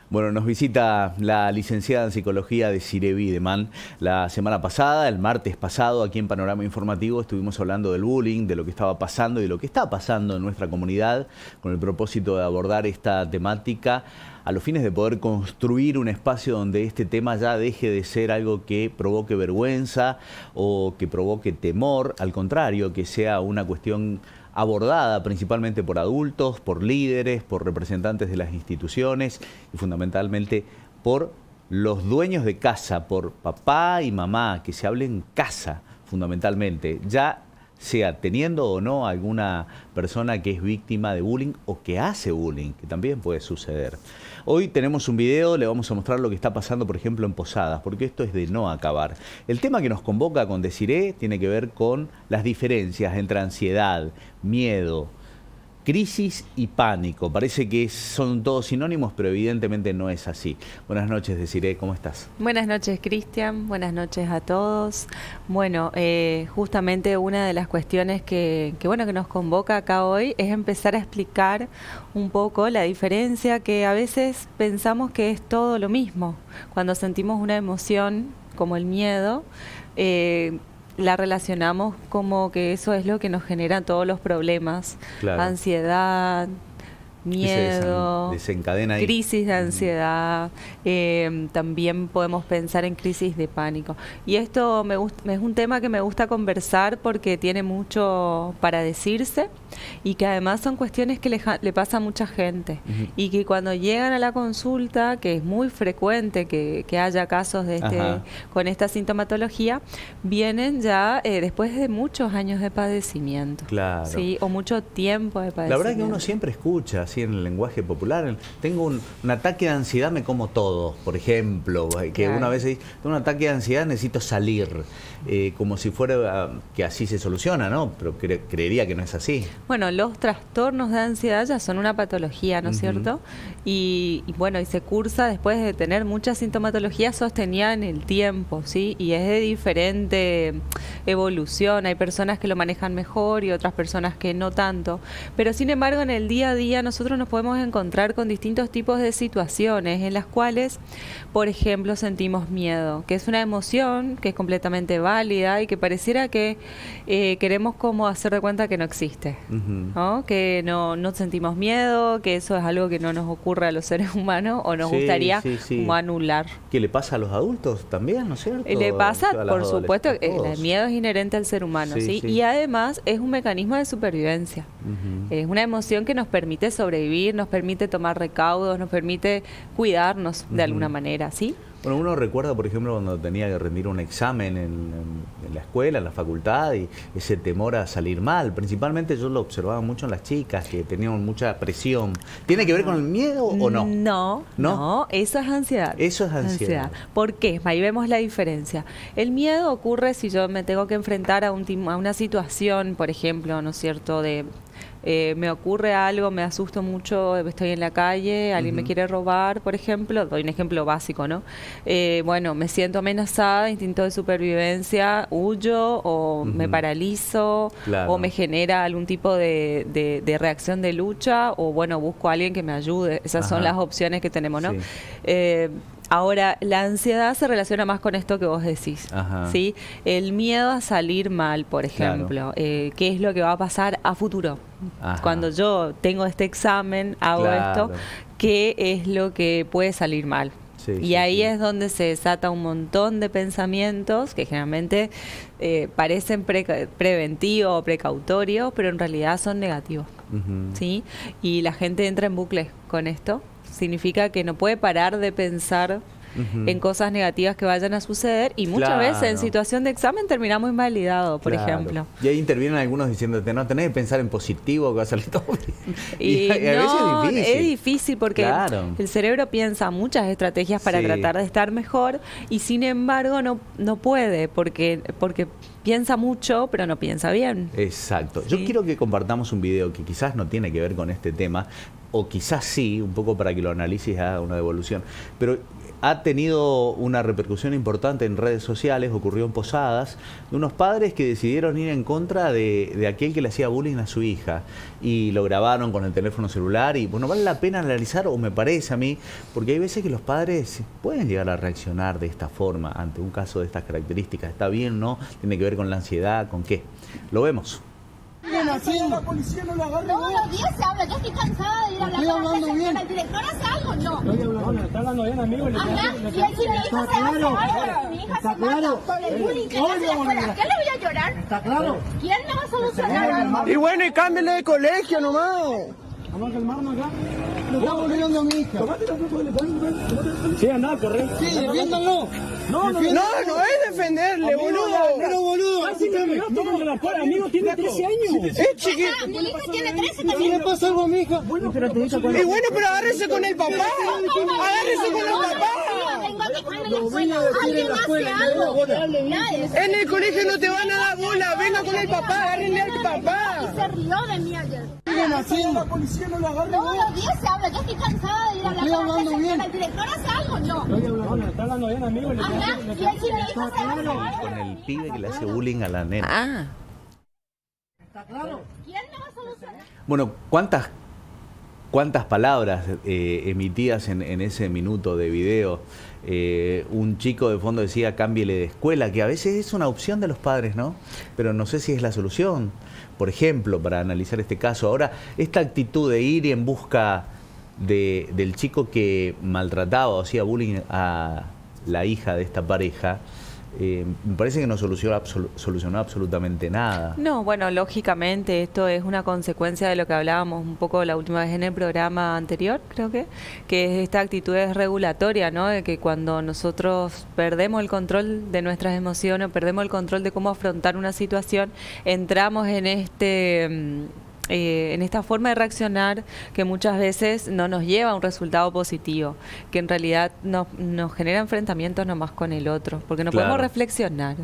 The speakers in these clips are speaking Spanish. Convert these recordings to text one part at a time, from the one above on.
Bueno, nos visita la licenciada en Psicología Desiree Bideman. La semana pasada, el martes pasado, aquí en Panorama Informativo, estuvimos hablando del bullying, de lo que estaba pasando y de lo que está pasando en nuestra comunidad, con el propósito de abordar esta temática a los fines de poder construir un espacio donde este tema ya deje de ser algo que provoque vergüenza o que provoque temor, al contrario, que sea una cuestión abordada principalmente por adultos, por líderes, por representantes de las instituciones y fundamentalmente por los dueños de casa, por papá y mamá, que se hable en casa fundamentalmente, ya sea teniendo o no alguna persona que es víctima de bullying o que hace bullying, que también puede suceder. Hoy tenemos un video, le vamos a mostrar lo que está pasando, por ejemplo, en Posadas, porque esto es de no acabar. El tema que nos convoca con Desiree tiene que ver con las diferencias entre ansiedad, miedo, crisis y pánico. Parece que son todos sinónimos, pero evidentemente no es así. Buenas noches, Desiree, ¿cómo estás? Buenas noches, Cristian. Buenas noches a todos. Bueno, justamente una de las cuestiones que nos convoca acá hoy es empezar a explicar un poco la diferencia, que a veces pensamos que es todo lo mismo. Cuando sentimos una emoción como el miedo, la relacionamos como que eso es lo que nos genera todos los problemas. Claro. Ansiedad, miedo, desencadena crisis de ansiedad, también podemos pensar en crisis de pánico. Y esto es un tema que me gusta conversar porque tiene mucho para decirse y que además son cuestiones que le pasa a mucha gente. Y que cuando llegan a la consulta, que es muy frecuente que haya casos de con esta sintomatología, vienen ya después de muchos años de padecimiento. Claro. ¿Sí? O mucho tiempo de padecimiento. La verdad es que uno siempre escucha así en el lenguaje popular, tengo un ataque de ansiedad, me como todo, por ejemplo, que claro. Una vez dice, tengo un ataque de ansiedad, necesito salir, como si fuera que así se soluciona, ¿no? Pero creería que no es así. Bueno, los trastornos de ansiedad ya son una patología, ¿no es cierto? Y se cursa después de tener mucha sintomatología sostenida en el tiempo, ¿sí? Y es de diferente evolución, hay personas que lo manejan mejor y otras personas que no tanto, pero sin embargo en el día a día nosotros nos podemos encontrar con distintos tipos de situaciones en las cuales, por ejemplo, sentimos miedo, que es una emoción que es completamente válida y que pareciera que queremos como hacer de cuenta que no existe, ¿no? Que no sentimos miedo, que eso es algo que no nos ocurre a los seres humanos o nos gustaría como anular. ¿Qué le pasa a los adultos también, no es cierto? Le pasa, por supuesto, el miedo es inherente al ser humano, ¿sí? Y además es un mecanismo de supervivencia. Es una emoción que nos permite sobrevivir, nos permite tomar recaudos, nos permite cuidarnos de alguna manera, ¿sí? Bueno, uno recuerda, por ejemplo, cuando tenía que rendir un examen en la escuela, en la facultad, y ese temor a salir mal. Principalmente yo lo observaba mucho en las chicas, que tenían mucha presión. ¿Tiene que ver con el miedo o no? No, eso es ansiedad. Eso es ansiedad. ¿Por qué? Ahí vemos la diferencia. El miedo ocurre si yo me tengo que enfrentar a una situación, por ejemplo, ¿no es cierto?, me ocurre algo, me asusto mucho, estoy en la calle, alguien me quiere robar, por ejemplo, doy un ejemplo básico, ¿no? Me siento amenazada, instinto de supervivencia, huyo o me paralizo, claro. O me genera algún tipo de reacción de lucha o busco a alguien que me ayude. Esas son las opciones que tenemos, ¿no? Sí. Ahora, la ansiedad se relaciona más con esto que vos decís, ¿sí? El miedo a salir mal, por ejemplo. Claro. ¿Qué es lo que va a pasar a futuro? Cuando yo tengo este examen, hago esto, ¿qué es lo que puede salir mal? Y ahí es donde se desata un montón de pensamientos que generalmente parecen preventivos o precautorios, pero en realidad son negativos, ¿sí? Y la gente entra en bucle con esto. Significa que no puede parar de pensar en cosas negativas que vayan a suceder y muchas veces en situación de examen terminamos invalidados, por ejemplo. Y ahí intervienen algunos diciéndote, no, tenés que pensar en positivo, que va a salir todo bien. Y a veces es difícil porque el cerebro piensa muchas estrategias para tratar de estar mejor y sin embargo no puede porque piensa mucho, pero no piensa bien. Exacto. Yo quiero que compartamos un video que quizás no tiene que ver con este tema, o quizás sí, un poco para que lo analices y haga una devolución, pero ha tenido una repercusión importante en redes sociales, ocurrió en Posadas, de unos padres que decidieron ir en contra de aquel que le hacía bullying a su hija y lo grabaron con el teléfono celular y bueno, vale la pena analizar, o me parece a mí, porque hay veces que los padres pueden llegar a reaccionar de esta forma ante un caso de estas características. ¿Está bien, no? ¿Tiene que ver con la ansiedad? ¿Con qué? Lo vemos. La policía no lo agarra. Todos los días se habla, yo estoy cansada de ir a hablar con la señora. ¿El director hace algo? No. Está hablando bien, amigo. Ajá, y si mi hija se hace algo, mi hija se mata por el bullying que le hace la escuela, ¿qué le voy a llorar? ¿Está claro? ¿Quién me va a solucionar? Y bueno, y cámbiale de colegio nomás. Vamos a calmarnos acá. Lo estamos viendo a mi hija. Sí, andá, corre. Sí, defiéndanlo. No es defenderle, boludo. Pero boludo, Amigo, tiene 13 años. Es chiquito. Mi hija tiene 13 ¿qué le también. pasa algo a mi hija? Y bueno, pero agárrese con el papá. Agárrese con el papá. Vengo a quejarme en la escuela. ¿Alguien hace algo? Nadie. En el colegio no te van a dar bola. Venga con el papá, agárrenle al papá. Se rió de mí ayer. La policía no lo agarra. Todos los días se habla, yo estoy cansada de ir a hablar con la señora. ¿El director hace algo? No. Está hablando bien, amigo. Ajá, y si mi hija se hace algo. Con el pibe que le hace bullying a la nena. ¿Está claro? ¿Quién me va a solucionar? Bueno, ¿cuántas palabras emitidas en ese minuto de video? Un chico de fondo decía cámbiele de escuela, que a veces es una opción de los padres, ¿no? Pero no sé si es la solución, por ejemplo, para analizar este caso. Ahora, esta actitud de ir en busca del chico que maltrataba o hacía bullying a la hija de esta pareja, me parece que no solucionó absolutamente nada. No, bueno, lógicamente esto es una consecuencia de lo que hablábamos un poco la última vez en el programa anterior, creo que es esta actitud regulatoria, ¿no? De que cuando nosotros perdemos el control de nuestras emociones, perdemos el control de cómo afrontar una situación, entramos en esta forma de reaccionar que muchas veces no nos lleva a un resultado positivo, que en realidad nos genera enfrentamientos nomás con el otro, porque no podemos reflexionar,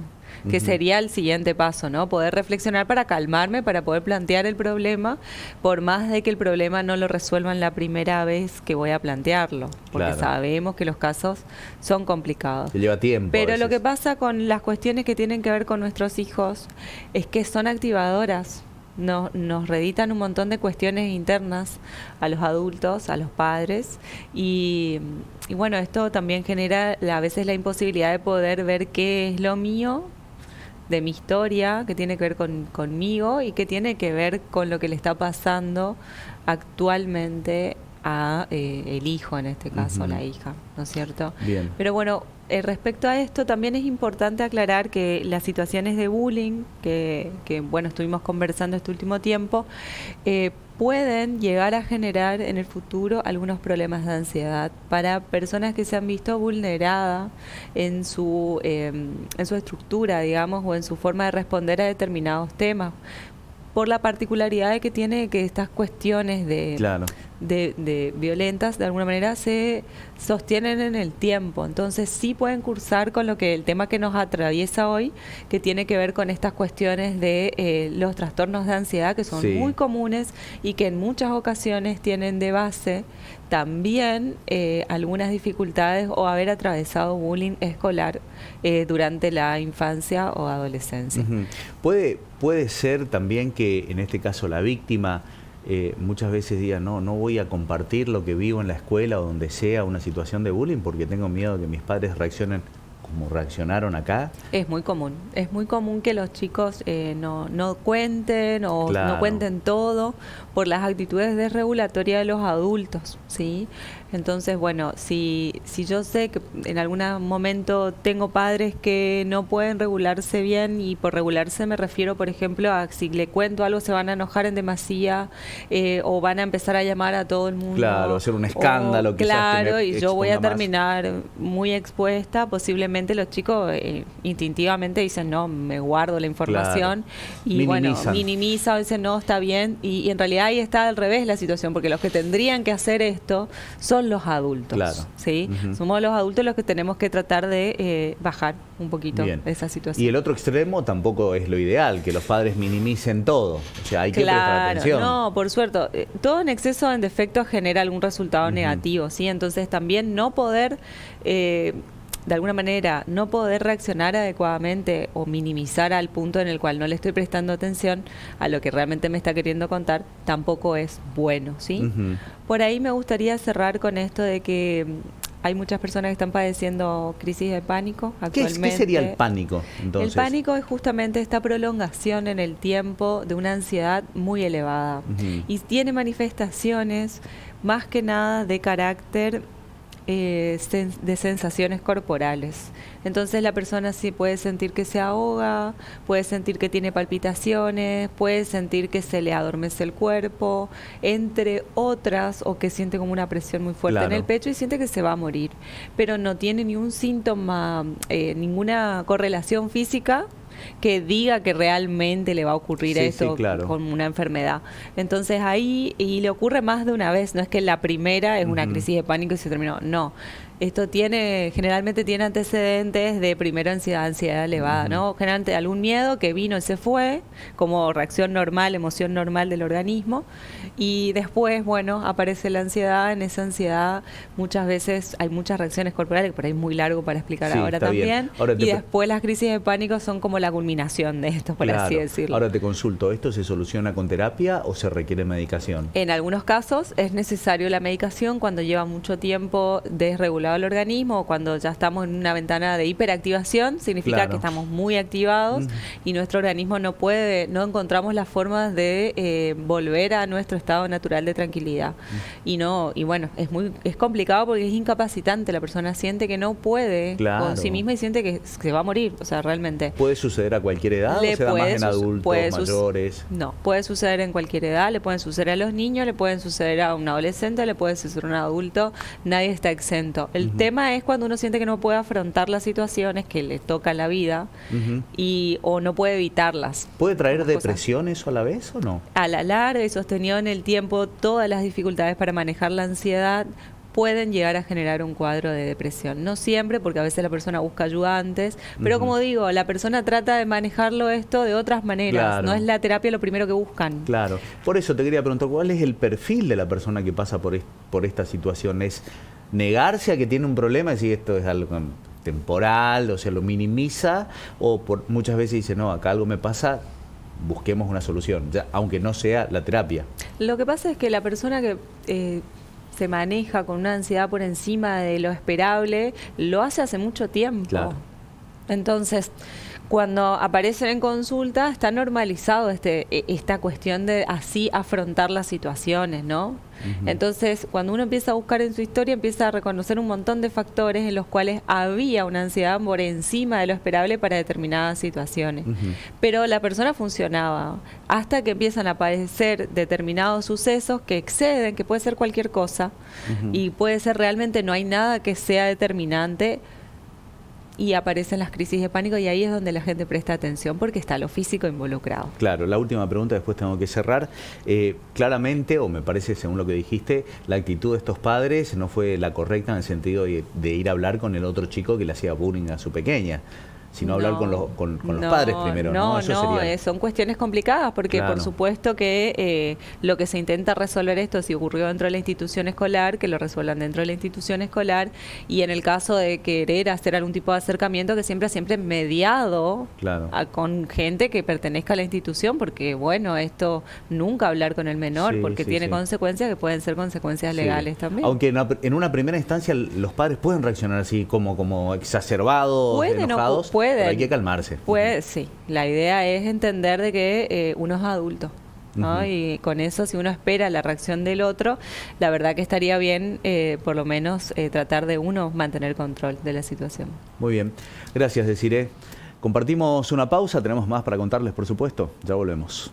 que sería el siguiente paso, ¿no? Poder reflexionar para calmarme, para poder plantear el problema, por más de que el problema no lo resuelvan la primera vez que voy a plantearlo, porque sabemos que los casos son complicados. Se lleva tiempo. Pero lo que pasa con las cuestiones que tienen que ver con nuestros hijos es que son activadoras. Nos reeditan un montón de cuestiones internas a los adultos, a los padres y bueno, esto también genera a veces la imposibilidad de poder ver qué es lo mío, de mi historia, que tiene que ver conmigo y que tiene que ver con lo que le está pasando actualmente a el hijo, en este caso, la hija, ¿no es cierto? Bien. Pero bueno, respecto a esto también es importante aclarar que las situaciones de bullying que bueno, estuvimos conversando este último tiempo, pueden llegar a generar en el futuro algunos problemas de ansiedad para personas que se han visto vulneradas en su estructura, digamos, o en su forma de responder a determinados temas, por la particularidad de que tiene que estas cuestiones de violentas de alguna manera se sostienen en el tiempo, entonces sí pueden cursar con el tema que nos atraviesa hoy, que tiene que ver con estas cuestiones de los trastornos de ansiedad, que son muy comunes y que en muchas ocasiones tienen de base también algunas dificultades o haber atravesado bullying escolar durante la infancia o adolescencia. Puede ser también que en este caso la víctima muchas veces diga no voy a compartir lo que vivo en la escuela o donde sea una situación de bullying porque tengo miedo de que mis padres reaccionen como reaccionaron acá. Es muy común que los chicos no cuenten o no cuenten todo por las actitudes desregulatorias de los adultos, ¿sí? Entonces, bueno, si yo sé que en algún momento tengo padres que no pueden regularse bien, y por regularse me refiero, por ejemplo, a si le cuento algo se van a enojar en demasía o van a empezar a llamar a todo el mundo. Claro, hacer un escándalo. Claro, y yo voy a terminar muy expuesta, posiblemente generalmente los chicos instintivamente dicen, no, me guardo la información, y minimizan. bueno, minimiza o dicen, no, está bien, y en realidad ahí está al revés la situación, porque los que tendrían que hacer esto son los adultos. Claro. ¿Sí? Somos los adultos los que tenemos que tratar de bajar un poquito esa situación. Y el otro extremo tampoco es lo ideal, que los padres minimicen todo. O sea, hay que prestar atención. No, por suerte. Todo en exceso, en defecto, genera algún resultado negativo, ¿sí? Entonces también no poder, de alguna manera, no poder reaccionar adecuadamente o minimizar al punto en el cual no le estoy prestando atención a lo que realmente me está queriendo contar, tampoco es bueno, ¿sí? Por ahí me gustaría cerrar con esto de que hay muchas personas que están padeciendo crisis de pánico actualmente. ¿Qué sería el pánico, entonces? El pánico es justamente esta prolongación en el tiempo de una ansiedad muy elevada. Y tiene manifestaciones más que nada de carácter de sensaciones corporales. Entonces la persona sí puede sentir que se ahoga, puede sentir que tiene palpitaciones, puede sentir que se le adormece el cuerpo, entre otras, o que siente como una presión muy fuerte en el pecho y siente que se va a morir, pero no tiene ni un síntoma, ninguna correlación física que diga que realmente le va a ocurrir esto con una enfermedad. Entonces ahí, y le ocurre más de una vez, no es que la primera es una crisis de pánico y se terminó, no. Esto generalmente tiene antecedentes de primero ansiedad elevada, ¿no? Generalmente algún miedo que vino y se fue, como reacción normal, emoción normal del organismo, y después, bueno, aparece la ansiedad. En esa ansiedad muchas veces hay muchas reacciones corporales, que por ahí es muy largo para explicar ahora también, y después las crisis de pánico son como la culminación de esto, por así decirlo. Ahora te consulto, ¿esto se soluciona con terapia o se requiere medicación? En algunos casos es necesario la medicación cuando lleva mucho tiempo desregulado el organismo, o cuando ya estamos en una ventana de hiperactivación, significa que estamos muy activados y nuestro organismo no encontramos las formas de volver a nuestro estado natural de tranquilidad. Y bueno, es complicado porque es incapacitante, la persona siente que no puede con sí misma y siente que se va a morir, o sea, realmente. ¿Puede suceder a cualquier edad o se da más en adultos, mayores? No, puede suceder en cualquier edad, le pueden suceder a los niños, le pueden suceder a un adolescente, le puede suceder a un adulto, nadie está exento. El tema es cuando uno siente que no puede afrontar las situaciones que le toca en la vida o no puede evitarlas. ¿Puede traer depresión eso a la vez o no? A la larga y sostenido en el tiempo, todas las dificultades para manejar la ansiedad pueden llegar a generar un cuadro de depresión. No siempre, porque a veces la persona busca ayuda antes, pero como digo, la persona trata de manejarlo esto de otras maneras. No es la terapia lo primero que buscan. Claro. Por eso te quería preguntar, ¿cuál es el perfil de la persona que pasa por esta situación? ¿Es negarse a que tiene un problema y decir esto es algo temporal, o sea, lo minimiza, o muchas veces dice, no, acá algo me pasa, busquemos una solución, ya, aunque no sea la terapia? Lo que pasa es que la persona que se maneja con una ansiedad por encima de lo esperable, lo hace mucho tiempo. Claro. Entonces, cuando aparecen en consulta, está normalizado esta cuestión de así afrontar las situaciones, ¿no? Entonces, cuando uno empieza a buscar en su historia, empieza a reconocer un montón de factores en los cuales había una ansiedad por encima de lo esperable para determinadas situaciones. Pero la persona funcionaba hasta que empiezan a aparecer determinados sucesos que exceden, que puede ser cualquier cosa, y puede ser realmente no hay nada que sea determinante, y aparecen las crisis de pánico, y ahí es donde la gente presta atención porque está lo físico involucrado. Claro, la última pregunta, después tengo que cerrar. Claramente, o me parece según lo que dijiste, la actitud de estos padres no fue la correcta en el sentido de ir a hablar con el otro chico que le hacía bullying a su pequeña, sino hablar con los padres primero, ¿no? Son cuestiones complicadas porque por supuesto que lo que se intenta resolver esto, si ocurrió dentro de la institución escolar, que lo resuelvan dentro de la institución escolar, y en el caso de querer hacer algún tipo de acercamiento, que siempre mediado con gente que pertenezca a la institución, porque bueno, esto nunca hablar con el menor, porque tiene consecuencias que pueden ser consecuencias legales también. Aunque en una primera instancia los padres pueden reaccionar así como exacerbados, enojados. Pero hay que calmarse. Sí, la idea es entender de que uno es adulto, ¿no? Y con eso, si uno espera la reacción del otro, la verdad que estaría bien, por lo menos, tratar de uno mantener control de la situación. Muy bien. Gracias, Desiree. Compartimos una pausa, tenemos más para contarles, por supuesto. Ya volvemos.